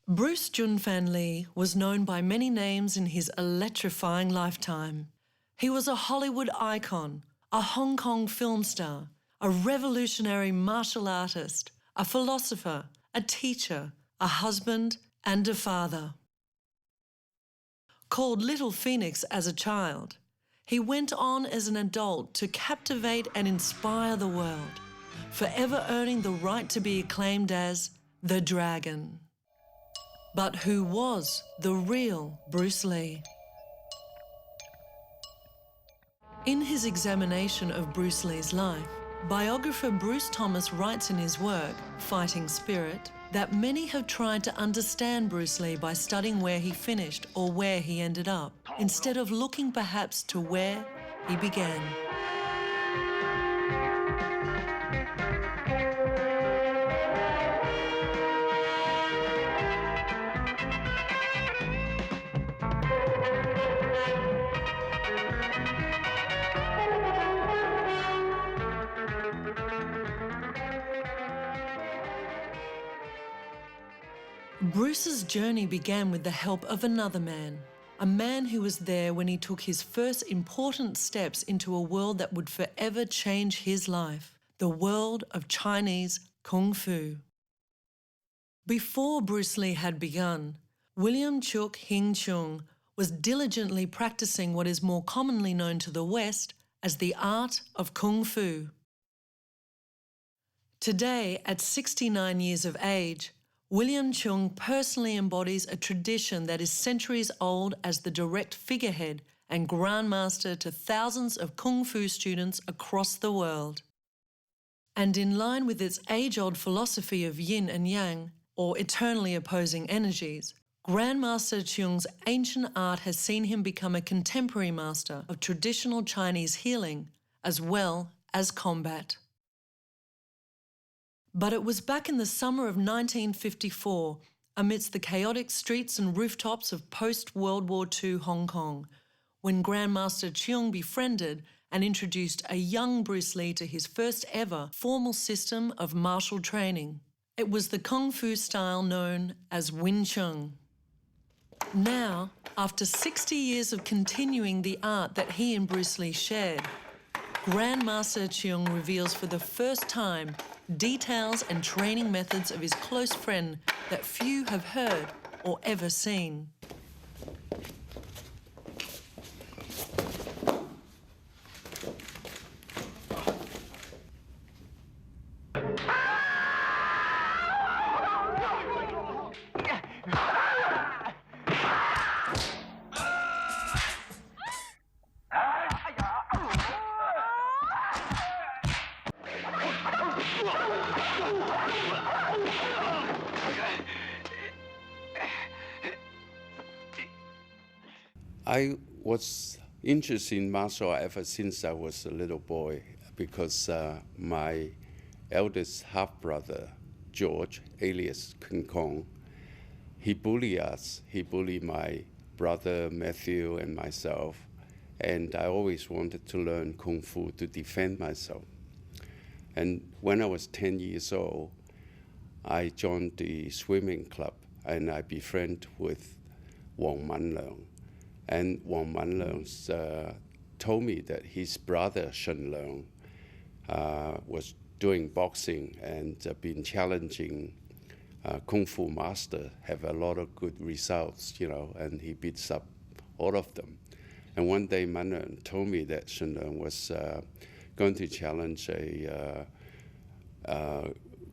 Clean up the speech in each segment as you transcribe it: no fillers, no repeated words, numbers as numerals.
Bruce Junfan Lee was known by many names in his electrifying lifetime. He was a Hollywood icon, a Hong Kong film star, a revolutionary martial artist, a philosopher, a teacher, a husband, and a father. Called Little Phoenix as a child, he went on as an adult to captivate and inspire the world, forever earning the right to be acclaimed as the Dragon. But who was the real Bruce Lee? In his examination of Bruce Lee's life, biographer Bruce Thomas writes in his work, Fighting Spirit, that many have tried to understand Bruce Lee by studying where he finished or where he ended up, instead of looking perhaps to where he began. Bruce's journey began with the help of another man, a man who was there when he took his first important steps into a world that would forever change his life, the world of Chinese Kung Fu. Before Bruce Lee had begun, William Chuk Hing Chung was diligently practicing what is more commonly known to the West as the art of Kung Fu. Today, at 69 years of age, William Chung personally embodies a tradition that is centuries old as the direct figurehead and Grandmaster to thousands of Kung Fu students across the world. And in line with its age-old philosophy of yin and yang, or eternally opposing energies, Grandmaster Chung's ancient art has seen him become a contemporary master of traditional Chinese healing as well as combat. But it was back in the summer of 1954, amidst the chaotic streets and rooftops of post-World War II Hong Kong, when Grandmaster Chung befriended and introduced a young Bruce Lee to his first ever formal system of martial training. It was the Kung Fu style known as Wing Chun. Now, after 60 years of continuing the art that he and Bruce Lee shared, Grandmaster Chung reveals for the first time details and training methods of his close friend that few have heard or ever seen. I was interested in martial art ever since I was a little boy because my eldest half-brother, George, alias King Kong, he bullied us. He bullied my brother Matthew and myself, and I always wanted to learn Kung Fu to defend myself. And when I was 10 years old, I joined the swimming club and I befriended with Wang Manleung. And Wang Manleung told me that his brother Shen Leung was doing boxing and been challenging Kung Fu master, have a lot of good results, and he beats up all of them. And one day Manleung told me that Shen Leung was going to challenge a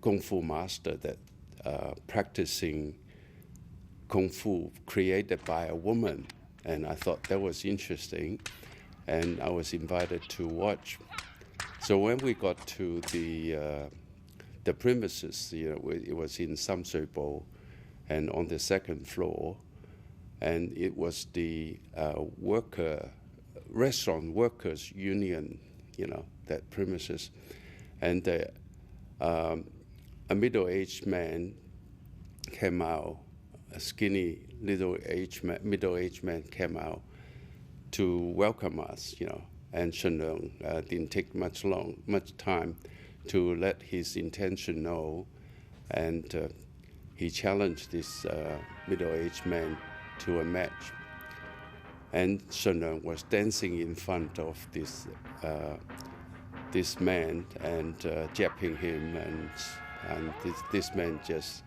Kung Fu master that practicing Kung Fu created by a woman. And I thought that was interesting, and I was invited to watch. So when we got to the premises, it was in Sam Shui Po, and on the second floor, and it was the restaurant workers union, that premises, and a middle-aged man came out. A skinny middle-aged man came out to welcome us, and Shen Leung didn't take much time to let his intention know, and he challenged this middle-aged man to a match. And Sun Leung was dancing in front of this man and jabbing him, and this man just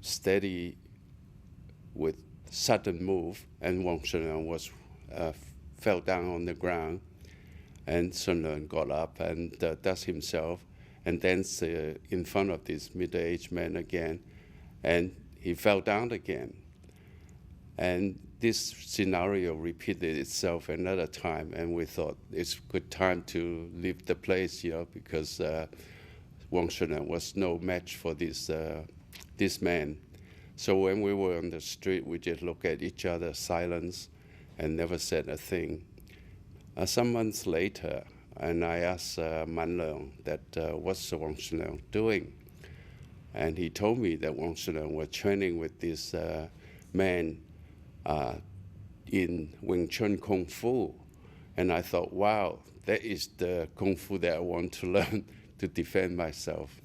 steady with sudden move, and Wang Shunleung was fell down on the ground, and Sun Leung got up and dust himself and danced in front of this middle-aged man again, and he fell down again. And this scenario repeated itself another time, and we thought it's a good time to leave the place, because Wang Shunleung was no match for this man. So when we were on the street, we just looked at each other, silence, and never said a thing. Some months later, and I asked Man Leung that what's Wang Shunleung doing? And he told me that Wang Shunleung was training with this man in Wing Chun Kung Fu. And I thought, wow, that is the Kung Fu that I want to learn to defend myself.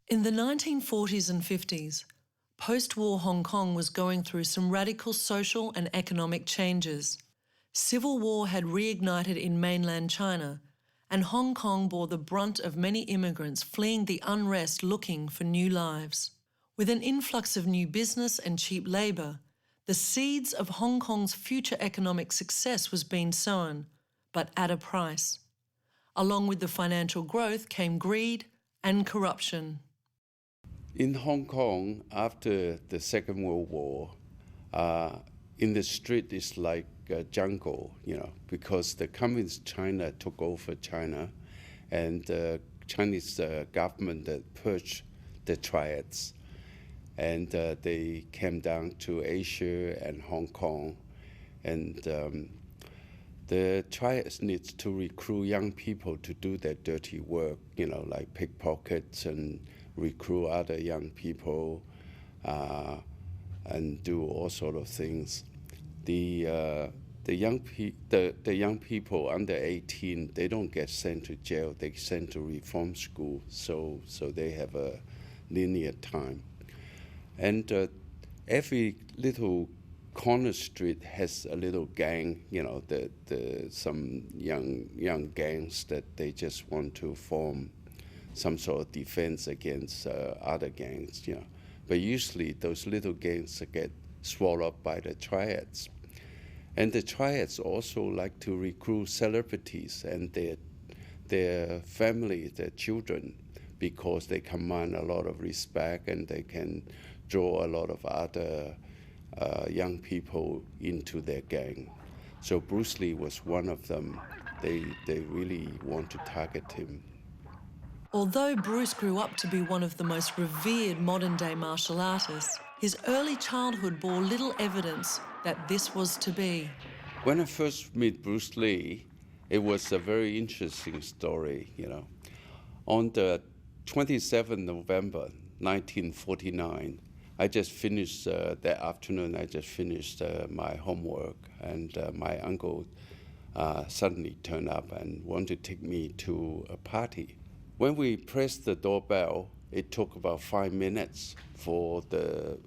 In the 1940s and 50s, post-war Hong Kong was going through some radical social and economic changes. Civil war had reignited in mainland China, and Hong Kong bore the brunt of many immigrants fleeing the unrest looking for new lives. With an influx of new business and cheap labour, the seeds of Hong Kong's future economic success was being sown, but at a price. Along with the financial growth came greed and corruption. In Hong Kong, after the Second World War, in the street it's like a jungle, because the Communist China took over China, and the Chinese government purged the triads, and they came down to Asia and Hong Kong, and the triads needs to recruit young people to do their dirty work, like pickpockets and recruit other young people and do all sort of things. The young people under 18, they don't get sent to jail. They sent to reform school, so they have a linear time. And every little corner street has a little gang, some young gangs that they just want to form some sort of defense against other gangs, But usually those little gangs get swallowed up by the triads. And the triads also like to recruit celebrities and their family, their children, because they command a lot of respect and they can draw a lot of other young people into their gang. So Bruce Lee was one of them. They really want to target him. Although Bruce grew up to be one of the most revered modern-day martial artists, his early childhood bore little evidence that this was to be. When I first met Bruce Lee, it was a very interesting story, On the 27th November 1949, I just finished that afternoon. I just finished my homework, and my uncle suddenly turned up and wanted to take me to a party. When we pressed the doorbell, it took about 5 minutes for the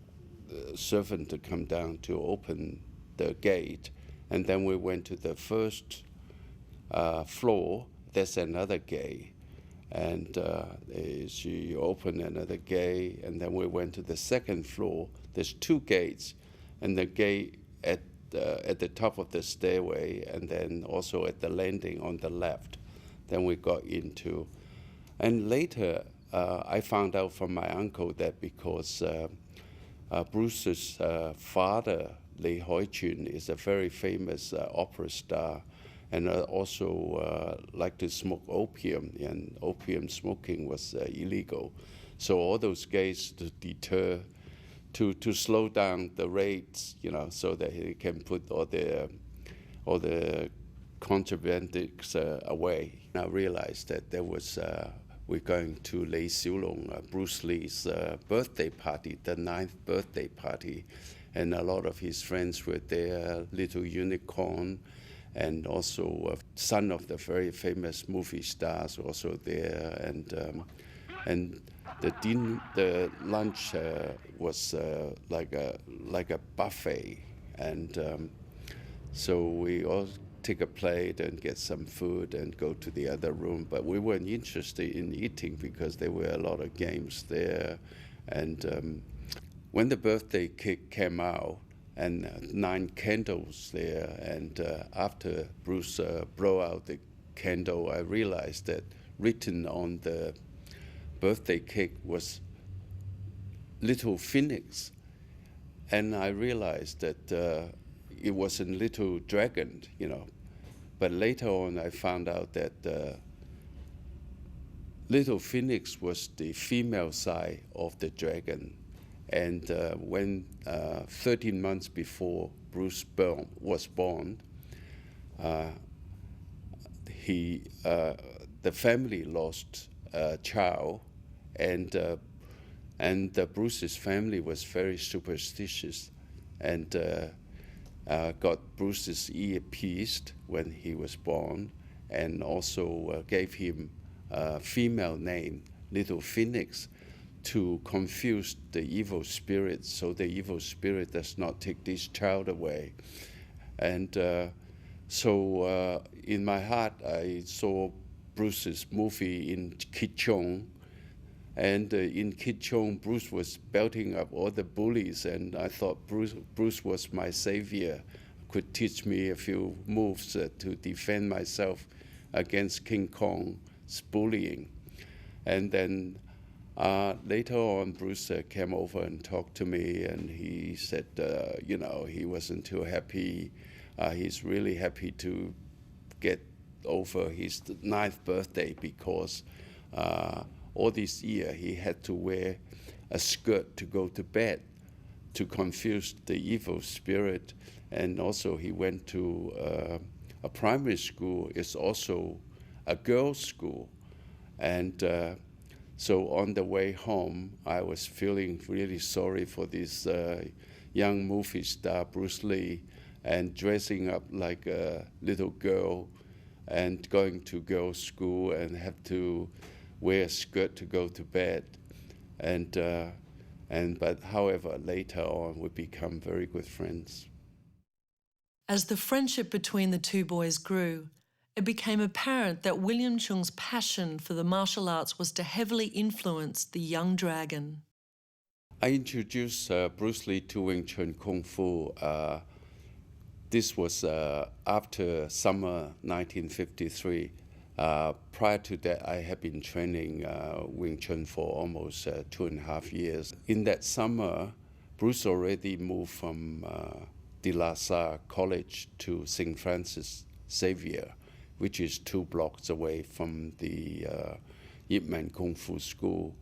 servant to come down to open the gate, and then we went to the first floor. There's another gate, and she opened another gate, and then we went to the second floor. There's 2 gates, and the gate at the top of the stairway, and then also at the landing on the left. Then we got into, and later I found out from my uncle that because Bruce's father, Li Hoi-chun, is a very famous opera star, and also liked to smoke opium, and opium smoking was illegal. So all those gates to deter, to slow down the rates, so that he can put all the contrabandics away. I realized that there was we're going to Lei Xiulong, Bruce Lee's birthday party, the 9th birthday party, and a lot of his friends were there, Little Unicorn, and also son of the very famous movie stars also there, and the lunch was like a buffet, and so we all take a plate and get some food and go to the other room. But we weren't interested in eating because there were a lot of games there. And when the birthday cake came out, and 9 candles there, and after Bruce blew out the candle, I realized that written on the birthday cake was Little Phoenix. And I realized that it was a little dragon, But later on, I found out that Little Phoenix was the female side of the dragon. And when 13 months before Bruce was born, the family lost a child, and Bruce's family was very superstitious, and got Bruce's ear pierced when he was born, and also gave him a female name, Little Phoenix, to confuse the evil spirit, so the evil spirit does not take this child away. And so in my heart, I saw Bruce's movie in Kid Chong. And in Kid Chong, Bruce was belting up all the bullies, and I thought Bruce was my savior, could teach me a few moves to defend myself against King Kong's bullying. And then later on, Bruce came over and talked to me, and he said, he wasn't too happy. He's really happy to get over his 9th birthday because all this year he had to wear a skirt to go to bed to confuse the evil spirit. And also he went to a primary school. It's also a girls' school. And so on the way home, I was feeling really sorry for this young movie star, Bruce Lee, and dressing up like a little girl and going to girls' school and have to wear a skirt to go to bed. But however, later on, we become very good friends. As the friendship between the two boys grew, it became apparent that William Cheung's passion for the martial arts was to heavily influence the young dragon. I introduced Bruce Lee to Wing Chun Kung Fu. This was after summer 1953. Prior to that, I had been training Wing Chun for almost 2.5 years. In that summer, Bruce already moved from De La Salle College to St. Francis Xavier, which is 2 blocks away from the Yip Man Kung Fu School.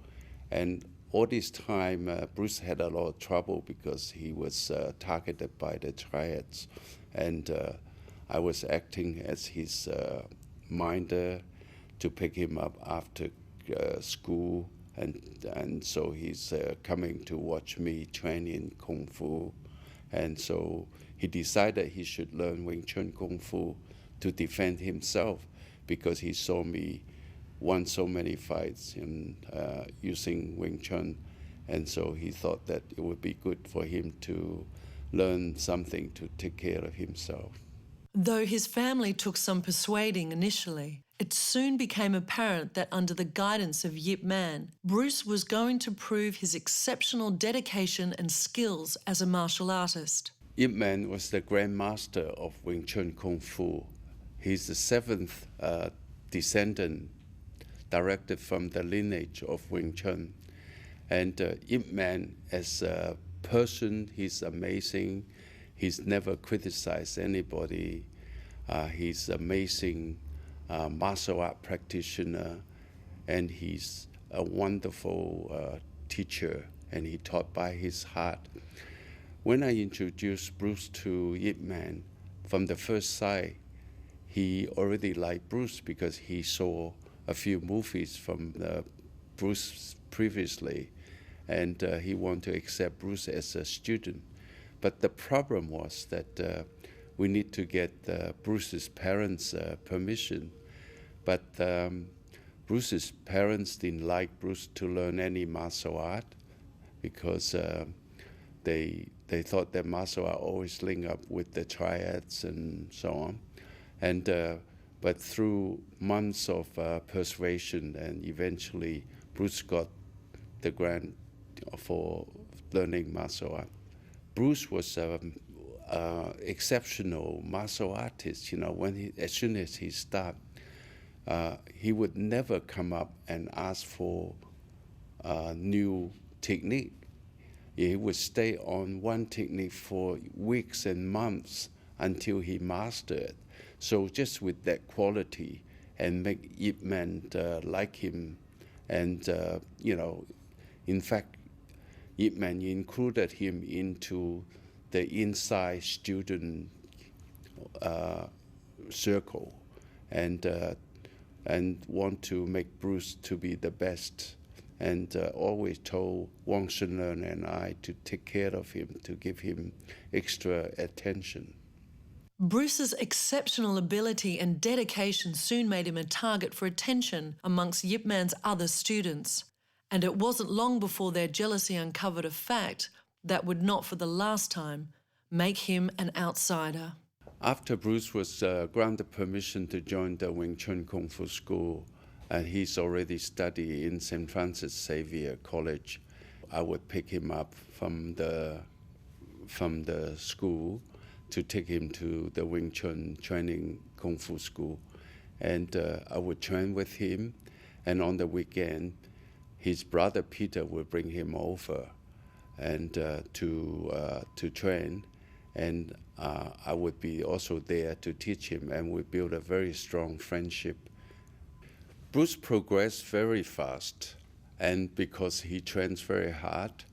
And all this time, Bruce had a lot of trouble because he was targeted by the triads. And I was acting as his minder to pick him up after school. And so he's coming to watch me train in Kung Fu. And so he decided he should learn Wing Chun Kung Fu to defend himself because he saw me won so many fights in using Wing Chun. And so he thought that it would be good for him to learn something to take care of himself. Though his family took some persuading initially, it soon became apparent that under the guidance of Yip Man, Bruce was going to prove his exceptional dedication and skills as a martial artist. Yip Man was the Grandmaster of Wing Chun Kung Fu. He's the 7th descendant directed from the lineage of Wing Chun. And Yip Man, as a person, he's amazing. He's never criticized anybody. He's amazing martial art practitioner, and he's a wonderful teacher, and he taught by his heart. When I introduced Bruce to Yip Man, from the first sight, he already liked Bruce because he saw a few movies from Bruce previously, and he wanted to accept Bruce as a student. But the problem was that we need to get Bruce's parents' permission. But Bruce's parents didn't like Bruce to learn any martial art because they thought that martial art always linked up with the triads and so on. And but through months of persuasion, and eventually Bruce got the grant for learning martial art. Bruce was exceptional martial artist. As soon as he started, he would never come up and ask for new technique. He would stay on one technique for weeks and months until he mastered it. So just with that quality and make Yip Man like him, and in fact, Yip Man included him into the inside student circle, and want to make Bruce to be the best, and always told Wang Shenren and I to take care of him, to give him extra attention. Bruce's exceptional ability and dedication soon made him a target for attention amongst Yip Man's other students, and it wasn't long before their jealousy uncovered a fact that would not for the last time make him an outsider. After Bruce was granted permission to join the Wing Chun Kung Fu School, and he's already studied in St. Francis Xavier College, I would pick him up from the school to take him to the Wing Chun training Kung Fu school. And I would train with him, and on the weekend, his brother Peter would bring him over and to train, and I would be also there to teach him, and we built a very strong friendship. Bruce progressed very fast, and because he trains very hard,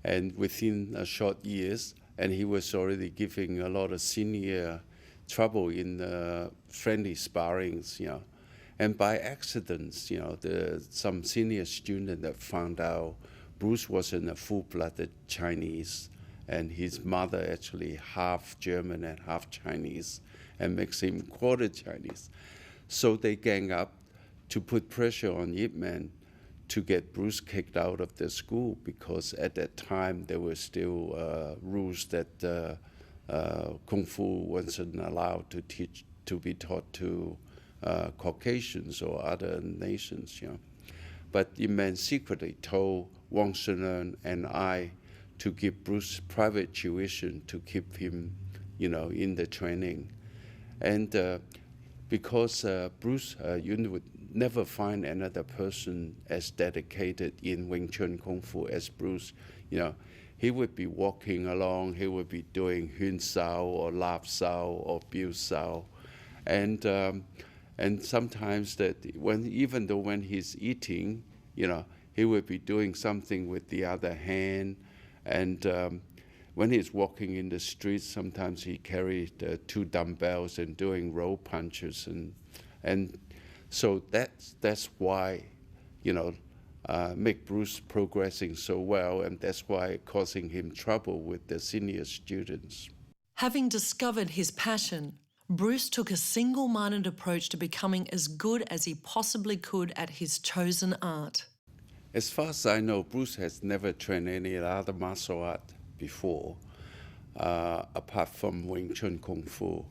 and within a short years, and he was already giving a lot of senior trouble in friendly sparrings, And by accidents, some senior student that found out Bruce wasn't a full-blooded Chinese, and his mother actually half German and half Chinese, and makes him quarter Chinese. So they gang up to put pressure on Yip Man to get Bruce kicked out of the school, because at that time there were still rules that Kung Fu wasn't allowed to be taught to Caucasians or other nations. But Yip Man secretly told Wang Shenren and I to give Bruce private tuition to keep him, in the training. And because Bruce, you would never find another person as dedicated in Wing Chun Kung Fu as Bruce. He would be walking along, he would be doing Hun Sao or Lap Sao or Biu Sao. And sometimes even though when he's eating, he would be doing something with the other hand. And when he's walking in the streets, sometimes he carried 2 dumbbells and doing roll punches, and so that's why, make Bruce progressing so well, and that's why causing him trouble with the senior students. Having discovered his passion, Bruce took a single-minded approach to becoming as good as he possibly could at his chosen art. As far as I know, Bruce has never trained any other martial art before, apart from Wing Chun Kung Fu.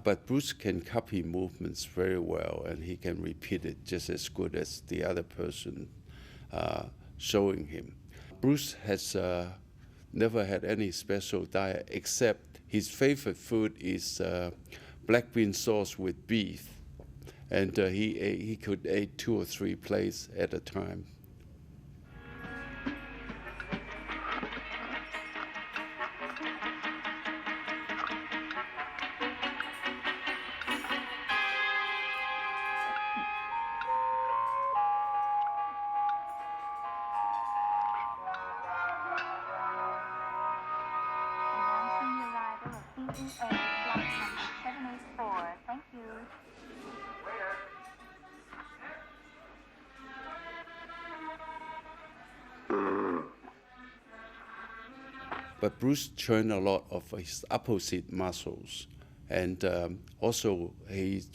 But Bruce can copy movements very well, and he can repeat it just as good as the other person showing him. Bruce has never had any special diet, except his favorite food is black bean sauce with beef, and he could eat 2 or 3 plates at a time. Thank you. But Bruce trained a lot of his opposite muscles, and also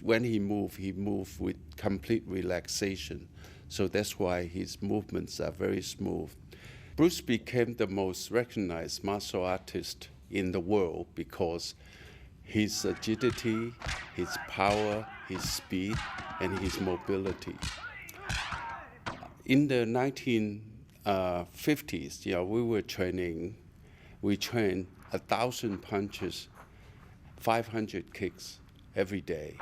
when he moved with complete relaxation. So that's why his movements are very smooth. Bruce became the most recognized martial artist in the world because his agility, his power, his speed, and his mobility. In the 1950s, we trained 1,000 punches, 500 kicks every day.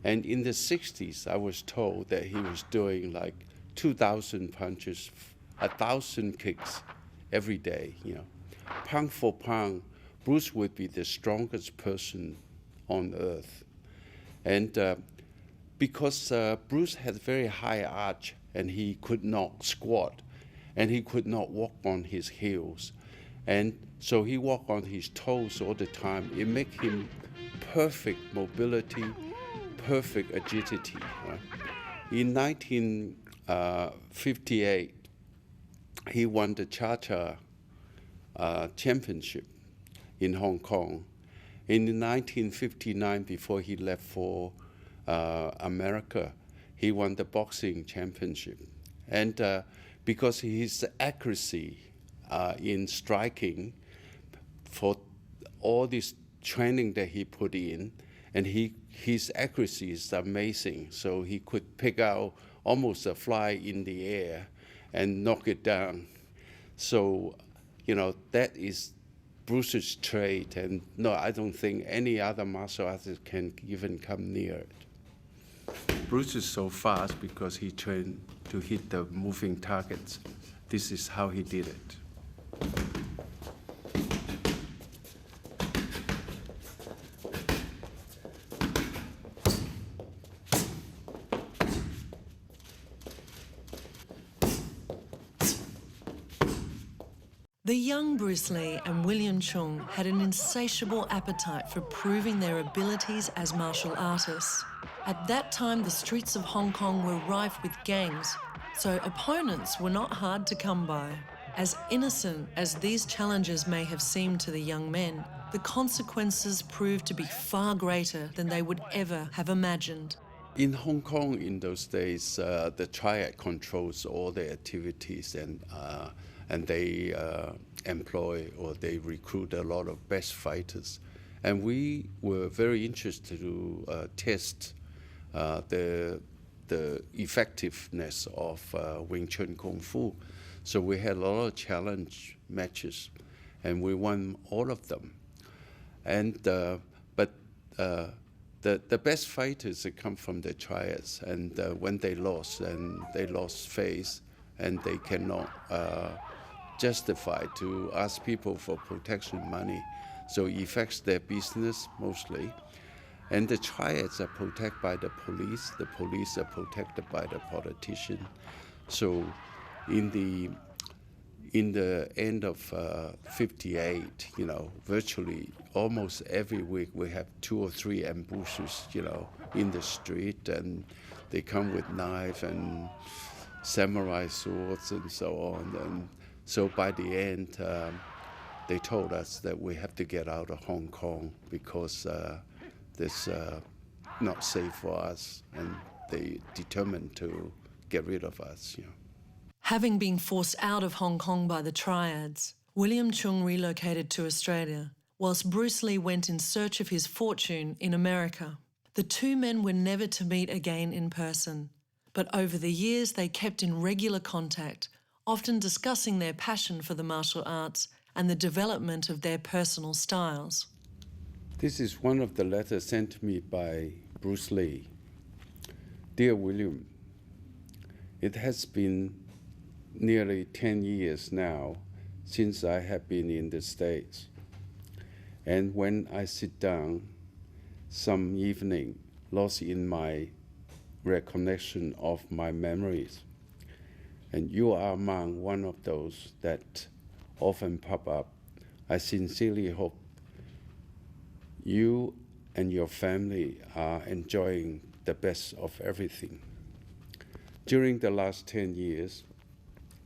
And in the 60s, I was told that he was doing like 2,000 punches, 1,000 kicks every day. Pound for pound, Bruce would be the strongest person on earth. And because Bruce had very high arch and he could not squat and he could not walk on his heels. And so he walked on his toes all the time. It made him perfect mobility, perfect agility. Right? In 1958, he won the Cha-Cha championship in Hong Kong. In 1959, before he left for America, he won the boxing championship. And because his accuracy in striking, for all this training that he put in, and his accuracy is amazing. So he could pick out almost a fly in the air and knock it down. So, that is Bruce's trait, and no, I don't think any other martial artist can even come near it. Bruce is so fast because he trained to hit the moving targets. This is how he did it. The young Bruce Lee and William Chung had an insatiable appetite for proving their abilities as martial artists. At that time, the streets of Hong Kong were rife with gangs, so opponents were not hard to come by. As innocent as these challenges may have seemed to the young men, the consequences proved to be far greater than they would ever have imagined. In Hong Kong in those days, the triad controls all the activities, and they employ or they recruit a lot of best fighters. And we were very interested to test the effectiveness of Wing Chun Kung Fu. So we had a lot of challenge matches, and we won all of them. And but the best fighters come from the triads, and when they lost, and they lost face, and they cannot justify to ask people for protection money, so it affects their business mostly. And the triads are protected by the police are protected by the politician. So in the end of 58, virtually almost every week we have 2 or 3 ambushes, in the street, and they come with knife and samurai swords and so on. And so by the end, they told us that we have to get out of Hong Kong because it's not safe for us, and they determined to get rid of us. Having been forced out of Hong Kong by the triads, William Chung relocated to Australia, whilst Bruce Lee went in search of his fortune in America. The two men were never to meet again in person, but over the years they kept in regular contact, often discussing their passion for the martial arts and the development of their personal styles. This is one of the letters sent to me by Bruce Lee. Dear William, it has been nearly 10 years now since I have been in the States. And when I sit down some evening, lost in my recollection of my memories, and you are among one of those that often pop up, I sincerely hope you and your family are enjoying the best of everything. During the last 10 years,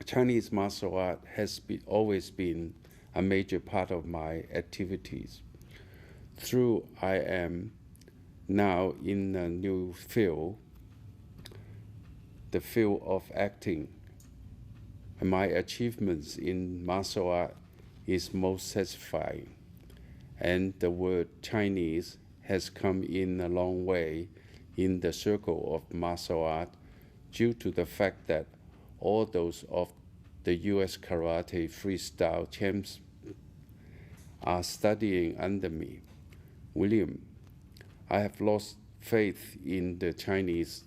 Chinese martial art has always been a major part of my activities. Though I am now in a new field, the field of acting. And my achievements in martial art is most satisfying. And the word Chinese has come in a long way in the circle of martial art due to the fact that all those of the US karate freestyle champs are studying under me. William, I have lost faith in the Chinese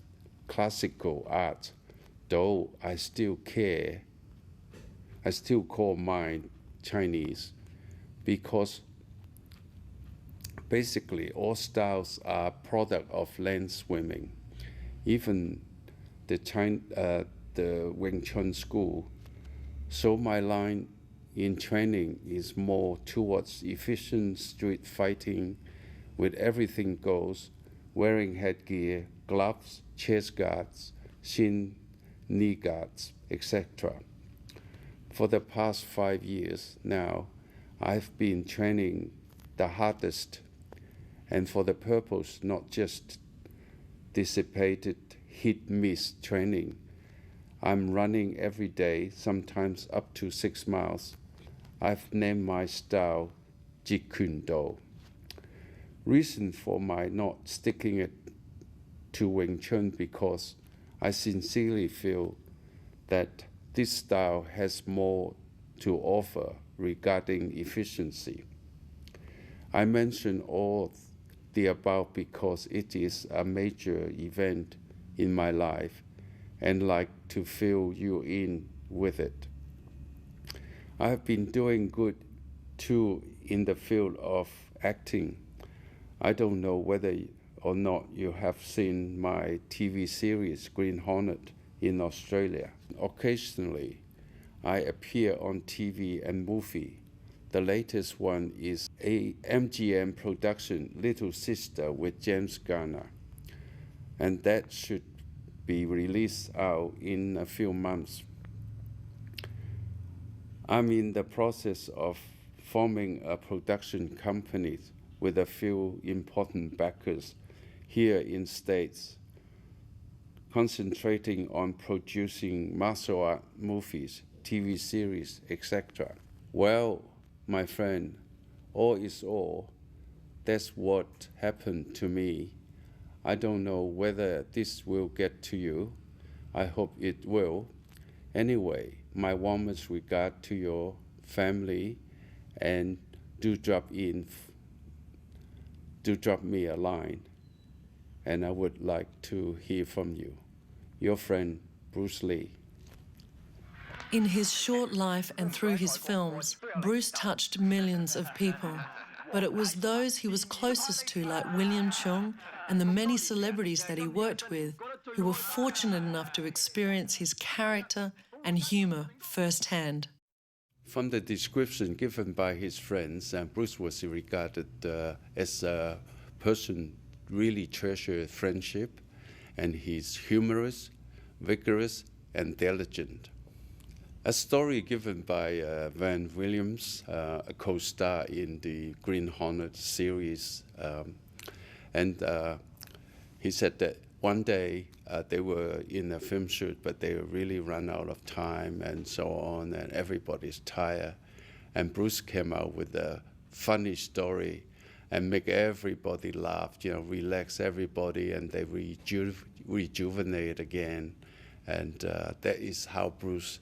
classical art, though I still call mine Chinese, because basically all styles are product of land swimming. Even the Wing Chun school. So my line in training is more towards efficient street fighting with everything goes, wearing headgear, gloves, chest guards, shin, knee guards, etc. For the past 5 years now, I've been training the hardest, and for the purpose not just dissipated hit-miss training. I'm running every day, sometimes up to 6 miles. I've named my style Jeet Kune Do. Reason for my not sticking it to Wing Chun because I sincerely feel that this style has more to offer regarding efficiency. I mention all the above because it is a major event in my life and like to fill you in with it. I have been doing good too in the field of acting. I don't know whether or not you have seen my TV series Green Hornet in Australia. Occasionally, I appear on TV and movie. The latest one is a MGM production, Little Sister with James Garner, and that should be released out in a few months. I'm in the process of forming a production company with a few important backers here in States, concentrating on producing martial art movies, TV series, etc. Well, my friend, all is all. That's what happened to me. I don't know whether this will get to you. I hope it will. Anyway, my warmest regard to your family, and do drop me a line, and I would like to hear from you. Your friend, Bruce Lee. In his short life and through his films, Bruce touched millions of people. But it was those he was closest to, like William Cheung and the many celebrities that he worked with, who were fortunate enough to experience his character and humour firsthand. From the description given by his friends, Bruce was regarded as a person really treasured friendship, and he's humorous, vigorous, and diligent. A story given by Van Williams, a co-star in the Green Hornet series, and he said that one day they were in a film shoot, but they really ran out of time and so on, and everybody's tired. And Bruce came out with a funny story and make everybody laugh, relax everybody, and they rejuvenate again. And that is how Bruce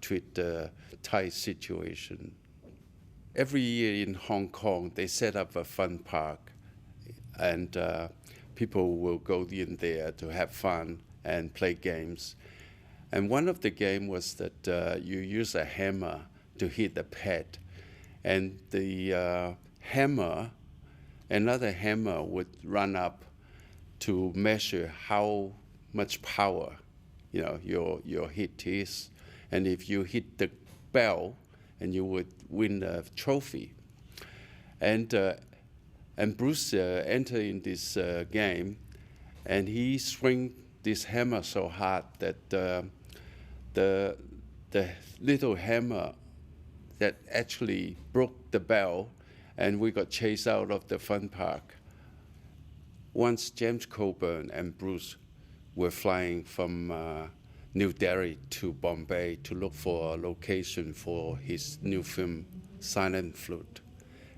treat the tight situation. Every year in Hong Kong, they set up a fun park, and people will go in there to have fun and play games. And one of the games was that you use a hammer to hit the pet, and the another hammer would run up to measure how much power your hit is, and if you hit the bell, and you would win a trophy. And Bruce entered in this game, and he swung this hammer so hard that the little hammer that actually broke the bell, and we got chased out of the fun park. Once James Coburn and Bruce were flying from New Delhi to Bombay to look for a location for his new film, Silent Flute.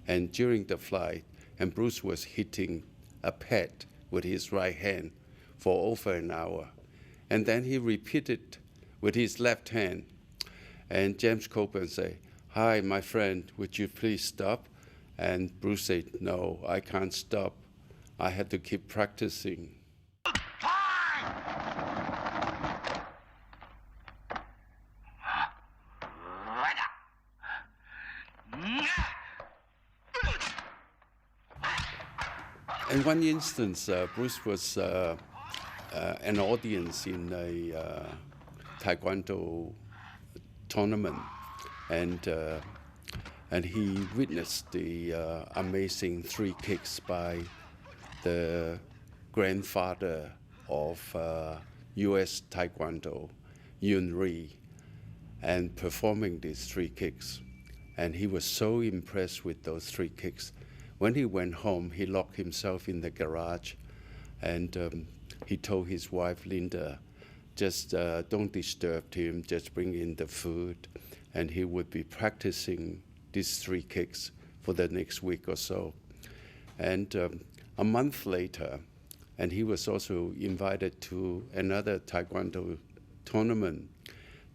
And during the flight, and Bruce was hitting a pad with his right hand for over an hour. And then he repeated with his left hand. And James Coburn said, "Hi, my friend, would you please stop?" And Bruce said, "No, I can't stop. I had to keep practicing." In one instance, Bruce was an audience in a Taekwondo tournament, and he witnessed the amazing 3 kicks by the grandfather of U.S. Taekwondo, Yun Ri, and performing these 3 kicks. And he was so impressed with those 3 kicks. When he went home, he locked himself in the garage, and he told his wife, Linda, just don't disturb him, just bring in the food, and he would be practicing these 3 kicks for the next week or so. And a month later, and he was also invited to another Taekwondo tournament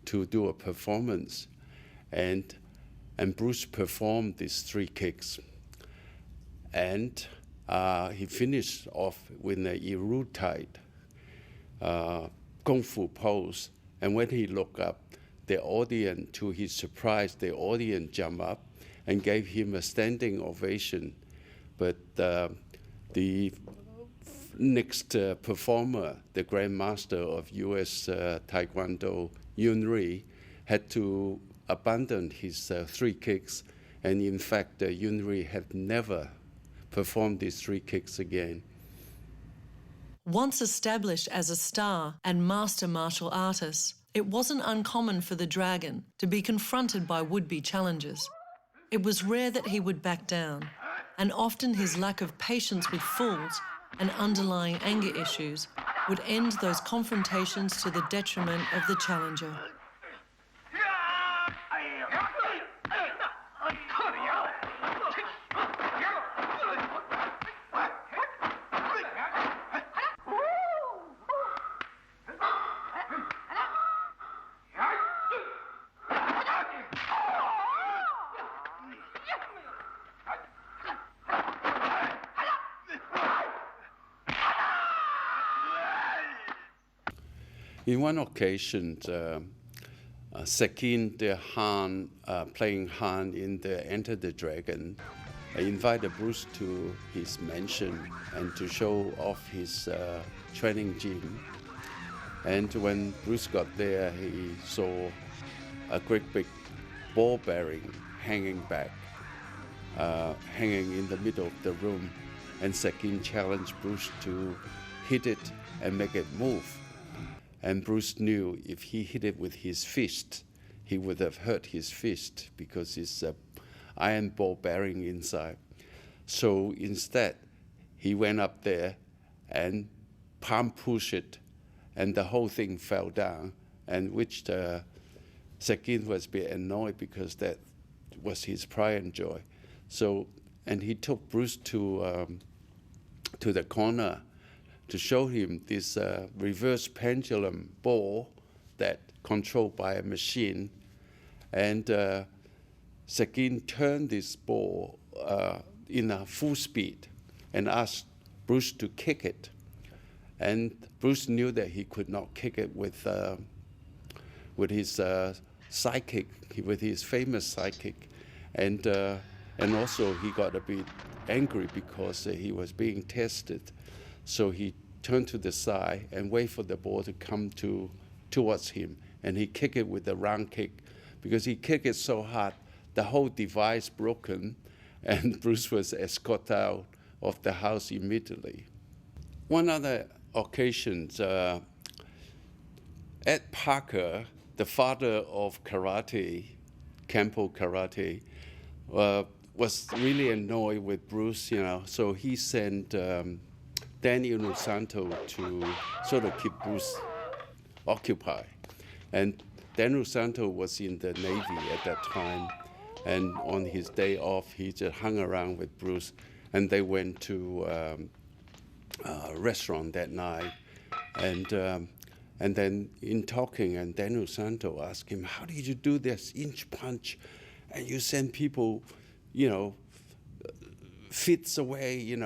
to do a performance, and Bruce performed these 3 kicks. And he finished off with an erudited Kung Fu pose. And when he looked up, the audience, to his surprise, the audience jumped up and gave him a standing ovation. But the next performer, the Grandmaster of U.S. Taekwondo, Yun Ri, had to abandon his 3 kicks. And in fact, Yun Ri had never performed these 3 kicks again. Once established as a star and master martial artist, it wasn't uncommon for the Dragon to be confronted by would-be challengers. It was rare that he would back down, and often his lack of patience with fools and underlying anger issues would end those confrontations to the detriment of the challenger. In one occasion, Sekin, the Han, playing Han in the Enter the Dragon, invited Bruce to his mansion and to show off his training gym. And when Bruce got there, he saw a great big ball bearing hanging back, hanging in the middle of the room. And Sekin challenged Bruce to hit it and make it move. And Bruce knew if he hit it with his fist, he would have hurt his fist because it's an iron ball bearing inside. So instead, he went up there and palm pushed it, and the whole thing fell down, and which Sekin was a bit annoyed because that was his pride and joy. So, and he took Bruce to the corner to show him this reverse pendulum ball that controlled by a machine. And Sekin turned this ball in a full speed and asked Bruce to kick it. And Bruce knew that he could not kick it with his sidekick, with his famous sidekick. And also he got a bit angry because he was being tested. So he turned to the side and waited for the ball to come towards him. And he kicked it with a round kick. Because he kicked it so hard, the whole device broken, and Bruce was escorted out of the house immediately. One other occasion, Ed Parker, the father of karate, Kempo karate, was really annoyed with Bruce, so he sent Danny Rosanto to sort of keep Bruce occupied. And Dan Rosanto was in the Navy at that time, and on his day off, he just hung around with Bruce, and they went to a restaurant that night, and then in talking, and Dan Rosanto asked him, "How did you do this inch punch, and you send people, feet away,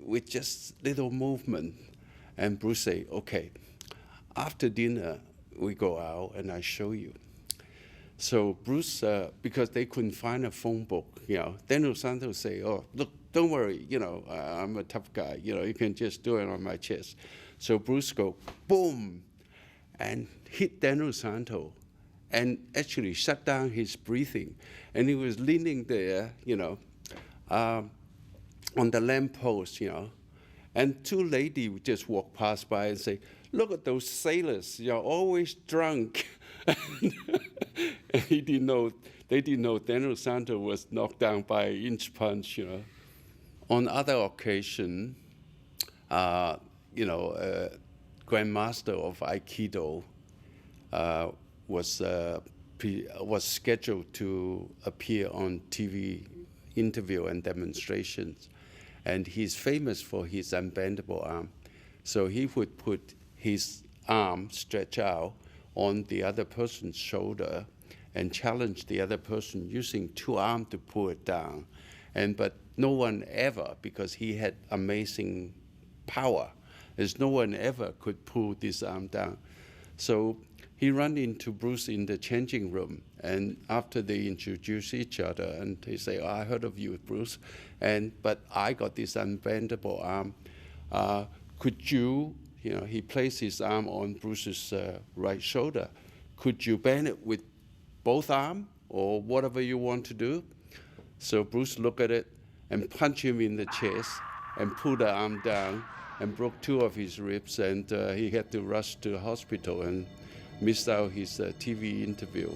with just little movement?" And Bruce said, "Okay, after dinner, we go out and I show you." So Bruce, because they couldn't find a phone book, Daniel Santos say, "Oh, look, don't worry, I'm a tough guy, you can just do it on my chest." So Bruce go, boom, and hit Daniel Santos, and actually shut down his breathing. And he was leaning there, on the lamppost, and two ladies would just walk past by and say, "Look at those sailors, you're always drunk." And they didn't know Daniel Santos was knocked down by an inch punch, On other occasion, Grandmaster of Aikido was scheduled to appear on TV interview and demonstrations. And he's famous for his unbendable arm. So he would put his arm stretched out on the other person's shoulder and challenge the other person using two arms to pull it down. But no one ever, because he had amazing power, as no one ever could pull this arm down. So he ran into Bruce in the changing room, and after they introduced each other, and they say, "Oh, I heard of you, Bruce, but I got this unbendable arm. Could you," he placed his arm on Bruce's right shoulder, "could you bend it with both arms, or whatever you want to do?" So Bruce looked at it and punched him in the chest and pulled the arm down and broke two of his ribs, and he had to rush to the hospital and missed out his TV interview.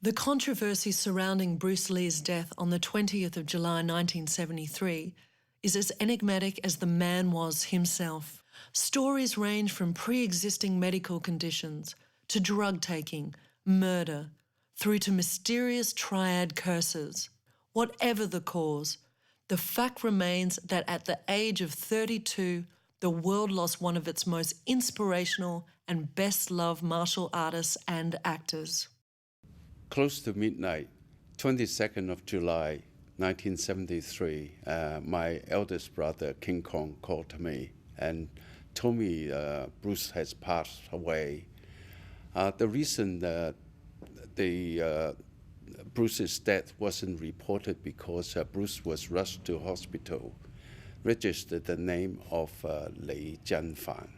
The controversy surrounding Bruce Lee's death on the 20th of July 1973 is as enigmatic as the man was himself. Stories range from pre-existing medical conditions to drug taking, murder, through to mysterious triad curses. Whatever the cause, the fact remains that at the age of 32, the world lost one of its most inspirational and best-loved martial artists and actors. Close to midnight, 22nd of July, 1973, my eldest brother, King Kong, called me and told me Bruce has passed away. The reason that Bruce's death wasn't reported because Bruce was rushed to hospital, registered the name of Lei Jianfan.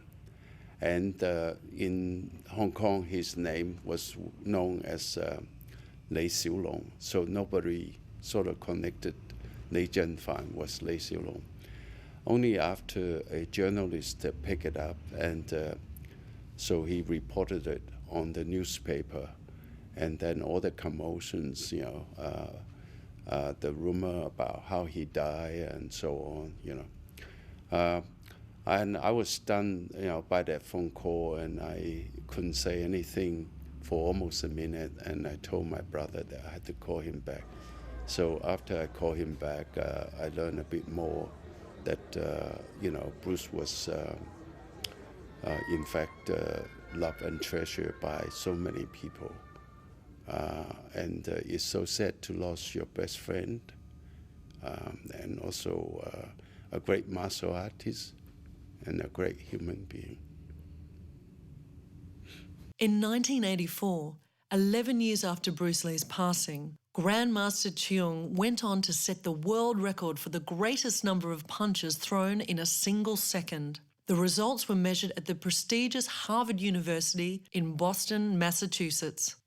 And in Hong Kong, his name was known as Lei Xiulong, so nobody sort of connected Lei Jianfan was Lei Xiulong. Only after a journalist picked it up, and so he reported it on the newspaper, and then all the commotions, the rumor about how he died and so on, and I was stunned, by that phone call, and I couldn't say anything for almost a minute, and I told my brother that I had to call him back. So after I called him back, I learned a bit more that, Bruce was, in fact, loved and treasured by so many people. And it's so sad to lose your best friend, and also a great martial artist and a great human being. In 1984, 11 years after Bruce Lee's passing, Grandmaster Cheung went on to set the world record for the greatest number of punches thrown in a single second. The results were measured at the prestigious Harvard University in Boston, Massachusetts.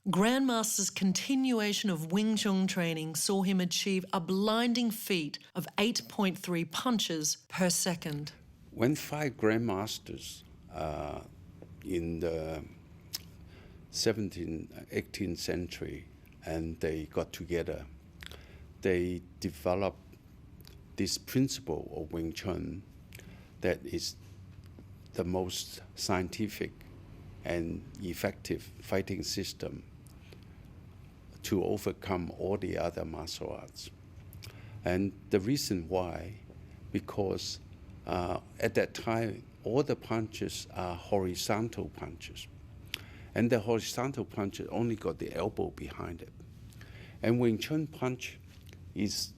Grandmaster's continuation of Wing Chun training saw him achieve a blinding feat of 8.3 punches per second. When 5 Grandmasters in the 17th, 18th century and they got together. They developed this principle of Wing Chun that is the most scientific and effective fighting system to overcome all the other martial arts. And the reason why, because at that time, all the punches are horizontal punches. And the horizontal punch only got the elbow behind it. And Wing Chun punch is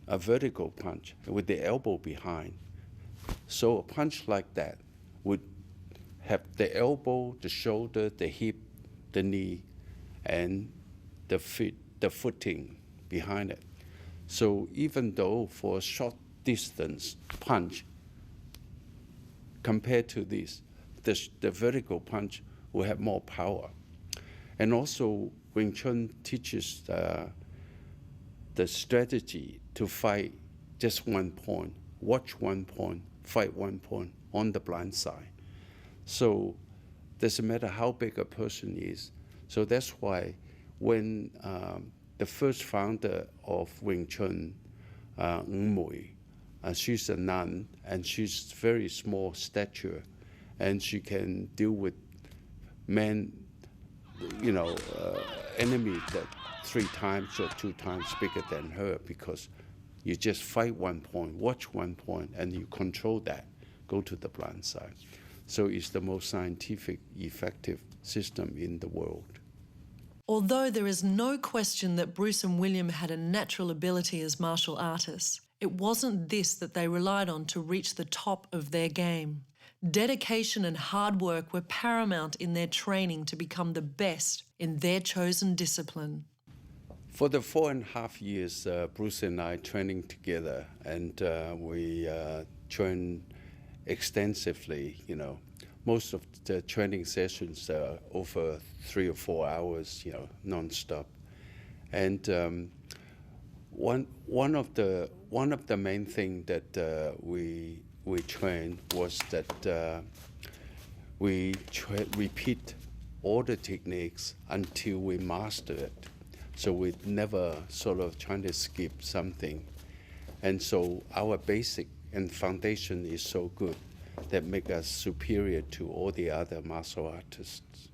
a vertical punch with the elbow behind. So a punch like that would have the elbow, the shoulder, the hip, the knee, and the feet, the footing behind it. So even though for a short distance punch, compared to this, the vertical punch will have more power. And also Wing Chun teaches the strategy to fight just one point, watch one point, fight one point on the blind side. So doesn't matter how big a person is. So that's why when the first founder of Wing Chun, Mui, she's a nun and she's very small stature, and she can deal with men, enemy that 3 times or 2 times bigger than her, because you just fight one point, watch one point, and you control that, go to the blind side. So it's the most scientific, effective system in the world. Although there is no question that Bruce and William had a natural ability as martial artists, it wasn't this that they relied on to reach the top of their game. Dedication and hard work were paramount in their training to become the best in their chosen discipline. For the 4.5 years, Bruce and I training together, and we trained extensively. Most of the training sessions are over 3 or 4 hours, non-stop. And one of the main thing that we trained was that we repeat all the techniques until we master it. So we never sort of trying to skip something. And so our basic and foundation is so good that make us superior to all the other martial artists.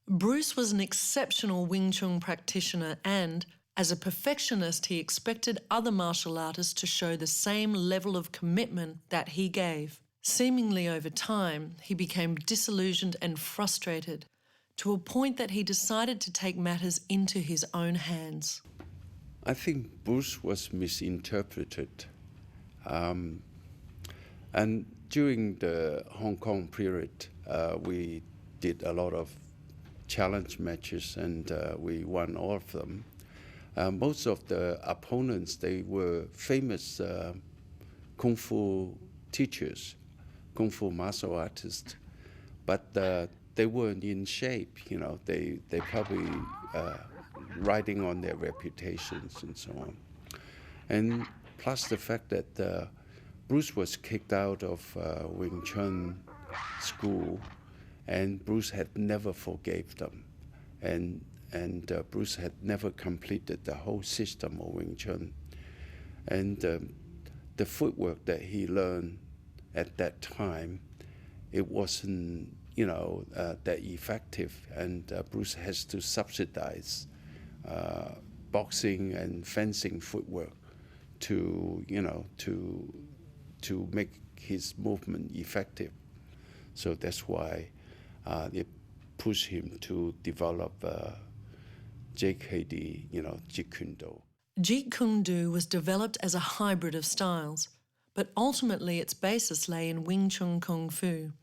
Bruce was an exceptional Wing Chun practitioner and, as a perfectionist, he expected other martial artists to show the same level of commitment that he gave. Seemingly over time, he became disillusioned and frustrated, to a point that he decided to take matters into his own hands. I think Bruce was misinterpreted. And during the Hong Kong period, we did a lot of challenge matches, and we won all of them. Most of the opponents, they were famous Kung Fu teachers, Kung Fu martial artists, but they weren't in shape. They probably riding on their reputations and so on. And plus the fact that Bruce was kicked out of Wing Chun school, and Bruce had never forgave them. And Bruce had never completed the whole system of Wing Chun. And the footwork that he learned at that time, it wasn't that effective, and Bruce has to subsidize boxing and fencing footwork to make his movement effective. So that's why it pushed him to develop JKD, Jeet Kune Do. Jeet Kune Do was developed as a hybrid of styles, but ultimately its basis lay in Wing Chun Kung Fu.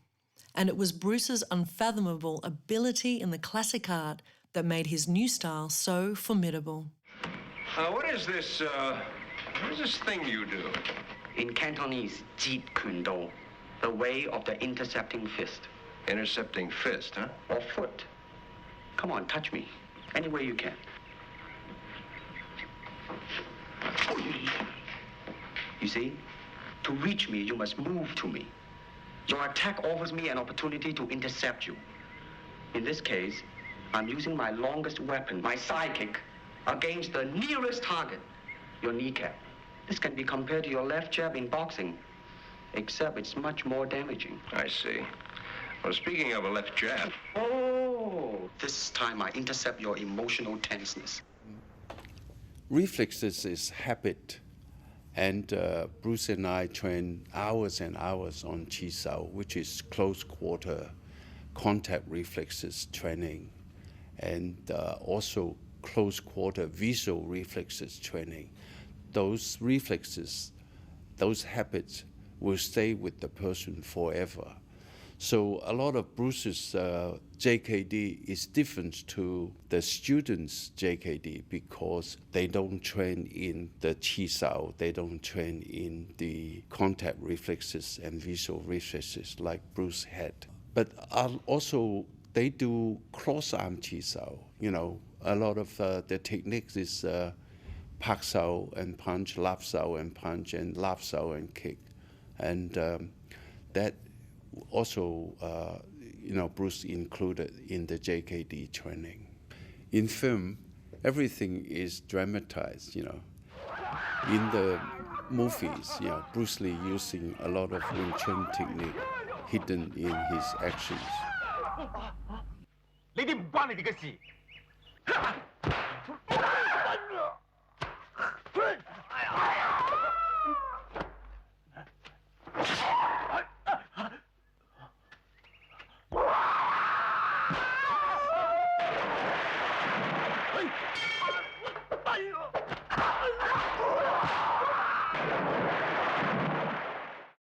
And it was Bruce's unfathomable ability in the classic art that made his new style so formidable. What is this thing you do? In Cantonese, Jeet Kune Do, the way of the intercepting fist. Intercepting fist, huh? Or foot. Come on, touch me. Any way you can. You see? To reach me, you must move to me. Your attack offers me an opportunity to intercept you. In this case, I'm using my longest weapon, my sidekick, against the nearest target, your kneecap. This can be compared to your left jab in boxing, except it's much more damaging. I see. Well, speaking of a left jab. Oh, this time I intercept your emotional tenseness. Reflexes is habit. And Bruce and I train hours and hours on Chi Sao, which is close quarter contact reflexes training, and also close quarter visual reflexes training. Those reflexes, those habits will stay with the person forever. So a lot of Bruce's JKD is different to the students' JKD because they don't train in the Chi Sao, they don't train in the contact reflexes and visual reflexes like Bruce had. But also they do cross-arm Chi Sao. You know, a lot of the techniques is Pak Sao and punch, Lap Sao and punch, and Lap Sao and kick. And that also, Bruce included in the JKD training. In film, everything is dramatized, In the movies, Bruce Lee using a lot of Wing Chun technique hidden in his actions.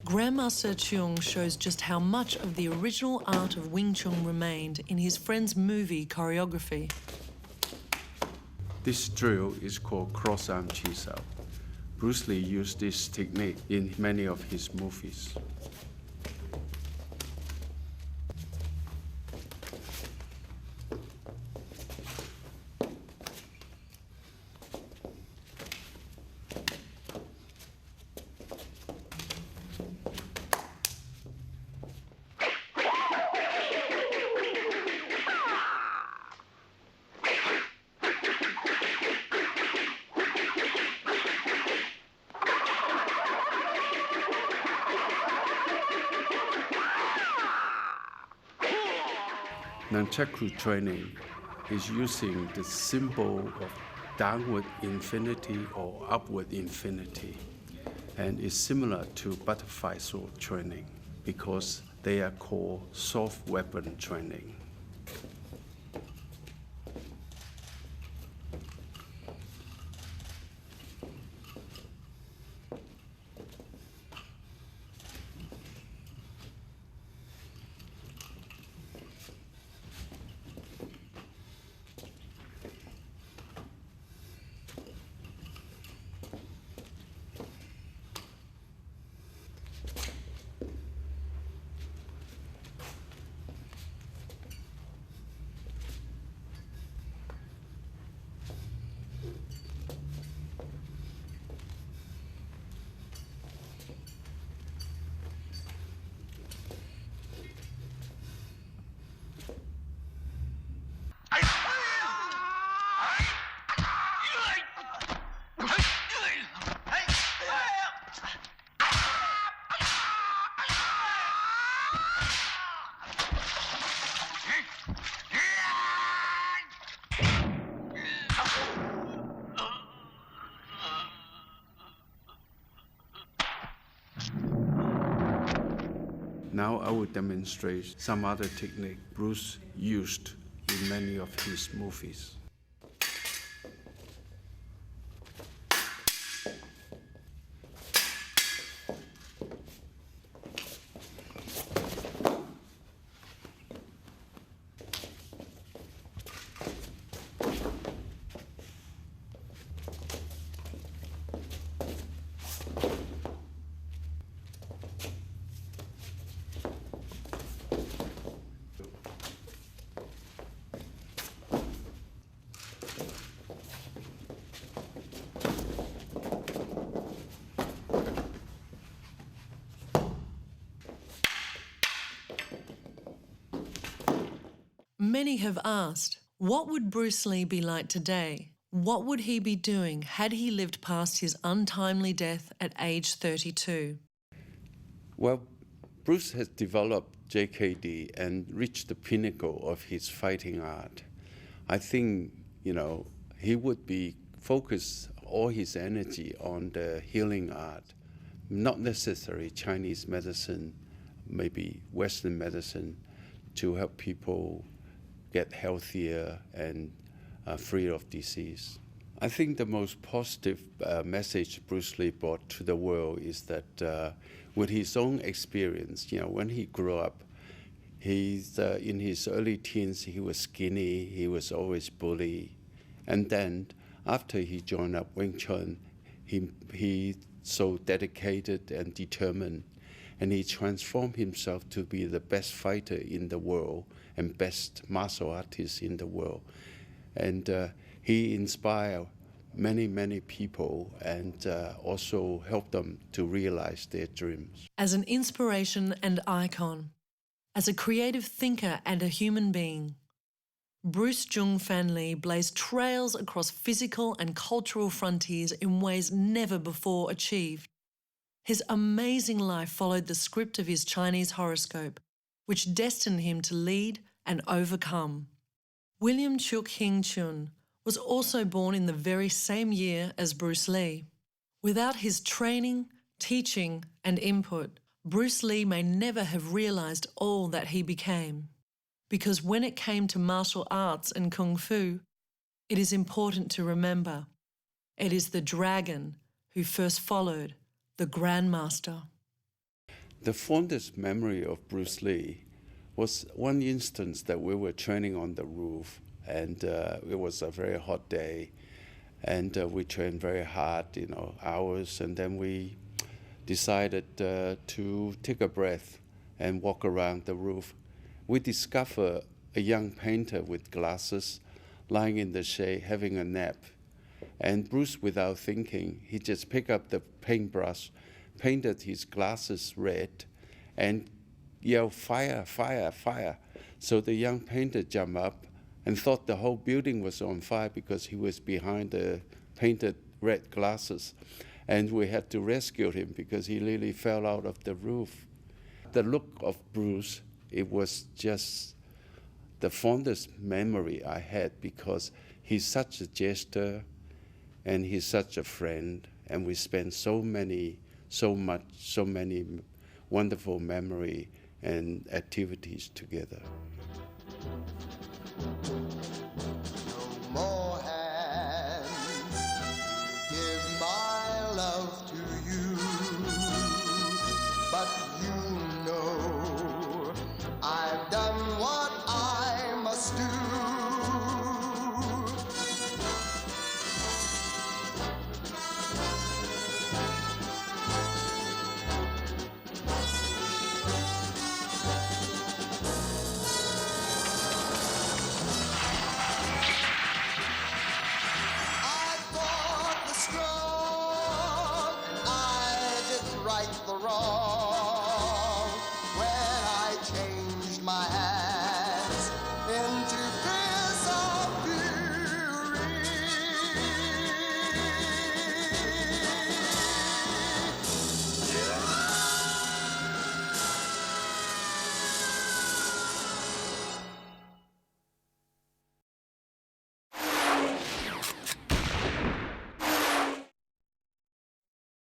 Grandmaster Cheung shows just how much of the original art of Wing Chun remained in his friend's movie choreography. This drill is called cross-arm Chi Sao. Bruce Lee used this technique in many of his movies. Nunchaku training is using the symbol of downward infinity or upward infinity, and is similar to butterfly sword training because they are called soft weapon training. Now I will demonstrate some other technique Bruce used in many of his movies. Many have asked, what would Bruce Lee be like today? What would he be doing had he lived past his untimely death at age 32? Well, Bruce has developed JKD and reached the pinnacle of his fighting art. I think, he would be focused all his energy on the healing art, not necessarily Chinese medicine, maybe Western medicine, to help people get healthier and free of disease. I think the most positive message Bruce Lee brought to the world is that with his own experience, when he grew up, he's in his early teens, he was skinny, he was always bullied. And then after he joined up Wing Chun, he so dedicated and determined, and he transformed himself to be the best fighter in the world and best martial artist in the world. And he inspired many, many people and also helped them to realize their dreams. As an inspiration and icon, as a creative thinker and a human being, Bruce Jung Fan Lee blazed trails across physical and cultural frontiers in ways never before achieved. His amazing life followed the script of his Chinese horoscope, which destined him to lead and overcome. William Chuk Hing Chun was also born in the very same year as Bruce Lee. Without his training, teaching, and input, Bruce Lee may never have realized all that he became. Because when it came to martial arts and kung fu, it is important to remember, it is the dragon who first followed the Grandmaster. The fondest memory of Bruce Lee was one instance that we were training on the roof, and it was a very hot day, and we trained very hard, hours, and then we decided to take a breath and walk around the roof. We discovered a young painter with glasses lying in the shade having a nap. And Bruce, without thinking, he just picked up the paintbrush, painted his glasses red, and yelled, "Fire, fire, fire." So the young painter jumped up and thought the whole building was on fire because he was behind the painted red glasses. And we had to rescue him because he literally fell out of the roof. The look of Bruce, it was just the fondest memory I had because he's such a jester and he's such a friend, and we spent so many wonderful memory and activities together. No more hands to give my love to you, but you know I've done what I must do. I fought the struggle